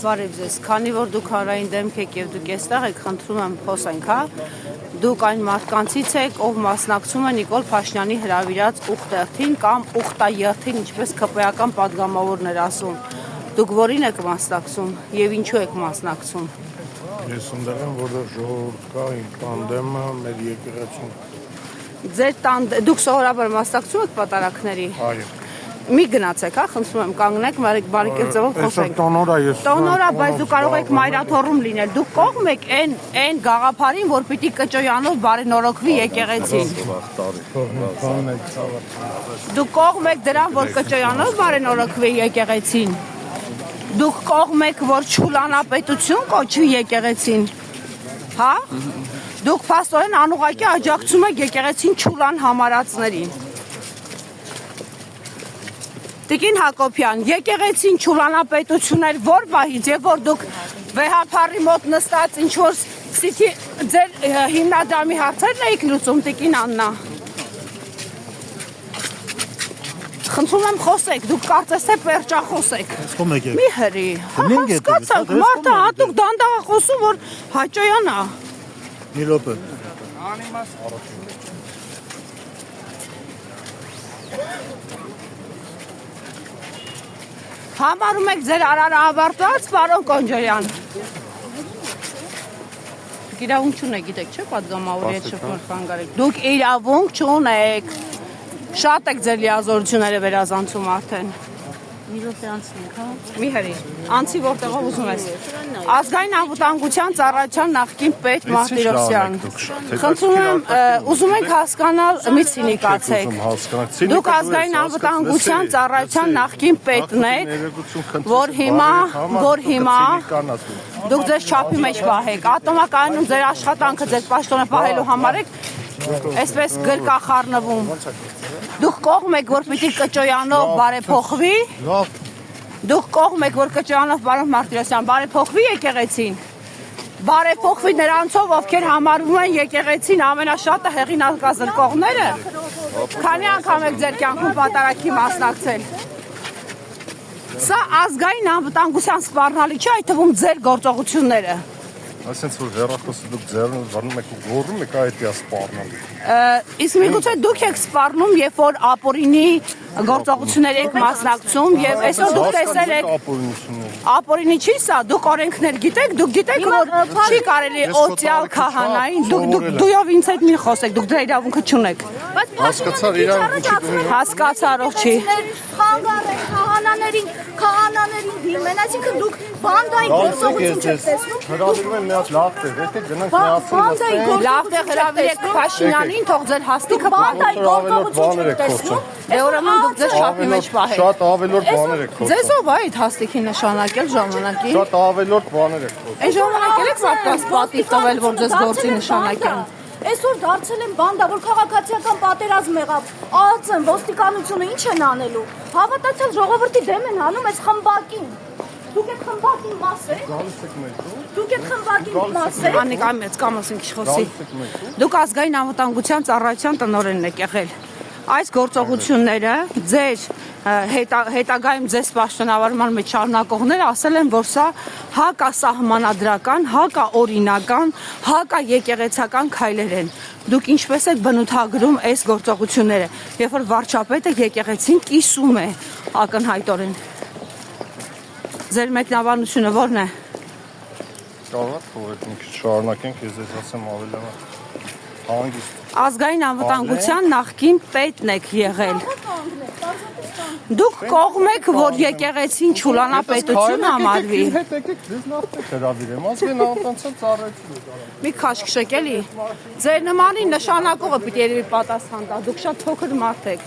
Բարև ձեզ, քանի որ դուք հանրային դեմք եք եւ դուք այստեղ եք, խնդրում եմ խոսենք, հա։ Դուք այն մարդկանցից եք, ով մասնակցում է Նիկոլ Փաշինյանի հրավիրած ուխտերթին կամ ուխտաերթին, ինչպես ԿՊ-ական պատգամավորն էր ասում։ Դուք որին եք մասնակցում եւ ինչու եք մասնակցում։ Ես ընդդեմ եմ, որ ժողովուրդ կա իմ տանդեմը մեր եկեղեցում։ Ձեր դուք սովորաբար մասնակցում եք պատարակների։ Այո։ Մի գնացեք, հա, խնդրում եմ, կանգնեք, բարեկետ ձևով խոսենք։ Տոնորա, Տոնորա, բայց դուք կարող եք մայրաթոռում լինել։ Դուք կողմ եք այն գաղափարին, որ պիտի կճոյանով բարենորոգվի եկեղեցին։ Դուք կողմ եք դրան, որ կճոյանով բարենորոգվի եկեղեցին։ Դուք կողմ եք, որ չուլանապետություն կոչվի եկեղեցին։ Հա? Դուք փաստորեն անուղղակի աջակցում եք եկեղեցին չուլան համարածներին։ Տիկին Հակոբյան, եկեղեցին չուլանապետություն էր որ պահից, եւ որ դուք վեհափառի մոտ նստած ինչ որ սիթի ձեր հիմնադրամի հարցերն եք լուծում, Տիկին Աննա։ Խնդրում եմ խոսեք, դուք կարծես թե պերճախոս եք։ Մի հրի։ Հասկացանք, մարդը հատուկ դանդաղ է խոսում, որ հաճոյանա։ Մի րոպե։ Համարում եք ձեր արարը ավարտված, պարոն Կոնջոյան։ Դուք իրավունք չունեք, գիտեք, չէ՞, պատգամավորի հետ շփման խանգարեք։ Դուք իրավունք չունեք։ Շատ եք ձեր լիազորությունները վերազանցում արդեն։ Մի րոպե անցնենք, հա։ Մի հրի, անցի որտեղով ուզում ես։ Ազգային անվտանգության ծառայության նախկին պետ Մարտիրոսյան։ Խնդրում եմ, ուզում եք հասկանալ, մի ցինիկացեք։ Դուք ազգային անվտանգության ծառայության նախկին պետն եք, որ հիմա դուք ձեզ չափի մեջ պահեք։ Ատոմակայանում ձեր աշխատանքը ձեր պաշտոնը պահելու համար եք այսպես գրկախառնվում։ Դուք կողմ եք, որ պիտի կճոյանով բարեփոխվի։ Դուք կողմ եք, որ կճոյանով պարոն Մարտիրոսյան բարեփոխվի եկեղեցին։ Բարեփոխվի նրանցով, ովքեր համարվում են եկեղեցին ամենաշատը հեղինակազրկողները։ Քանի անգամ եք ձեր կյանքում պատարակի մասնակցել։ Սա ազգային անվտանգության սպառնալի չէ, այդ թվում ձեր գործողությունները։ Ասենց որ հեռախոսը դուք ձեռնով վարում եք ու գոռում եք այդ է սպառնում։ Իսկ միգուցե դուք եք սպառնում, երբ որ ապօրինի գործողությունների եք մասնակցում եւ այսօր դուք տեսել եք ապօրինի չի սա, դուք օրենքներ գիտեք, դուք գիտեք որ չի կարելի օծյալ քահանային, դուքով ինձ հետ մի խոսեք, դուք դրա իրավունքը չունեք։ Հասկացար իրավունքը հասկացա առողջի։ Խանգարեք քահանաներին դիմեն, այսինքն դուք բանդային գործողություն չեք տեսնում։ հրավիրում եմ մի հատ լավ տեղ, եկեք գնանք միասին նստենք։ Լավ տեղ հրավիրեք Փաշինյանին, թող ձեր հաստիքը Բանդային գործողություն չեք տեսնում։ Ուրեմն դուք ձեզ շապի մեջ պահեք։ Շատ ավելորդ բաներ եք խոսում։ Ձեզ ով է այդ հաստիքին նշանակել ժամանակին։ Շատ ավելորդ բաներ եք խոսում։ Այն ժամանակել եք մարդկանց պատիվ տվել, որ ձեզ գործի նշանակեն։ Այսօր դարձել են բանդա, որ քաղաքացիական պատերազմ եղավ, ԱԱՑ-ն, ոստիկանությունը ինչ են անելու։ Հավատացյալ ժողովրդի դեմ են անում այս խմբակին։ Դուք եք խմբակի մաս եք։ Դուք եք խմբակի մաս եք։ Անիկ ամեց կամասին քիխոսի։ Դուք ազգային անվտանգության ծառայության տնօրենն եք եղել։ Այս գործողությունները ձեր հետագայում ձեզ պաշտոնավարման մեջ շարունակողները ասել են, որ սա հակասահմանադրական, հակաօրինական, հակաեկեղեցական քայլեր են։ Դուք ինչպես եք բնութագրում այս գործողությունները, երբ որ վարչապետը եկեղեցին կիսում է ակնհայտորեն։ Ձեր մեկնաբանությունը ո՞րն է։ Կարող եք մի քիչ շարունակենք, ես ձեզ ասեմ ավելի հանգիստ։ Ազգային անվտանգության նախկին պետն եք եղել։ Դուք կողմ եք, որ եկեղեցին չուլանապետություն համարվի։ Հետ եկեք, ձեզ նախ հրավիրեմ, ազգային անվտանգության ծառայությունը։ Մի քաշքշեք էլի։ Ձեր նմանի նշանակողը պիտի երևի պատասխան տա, դուք շատ փոքր մարդ եք։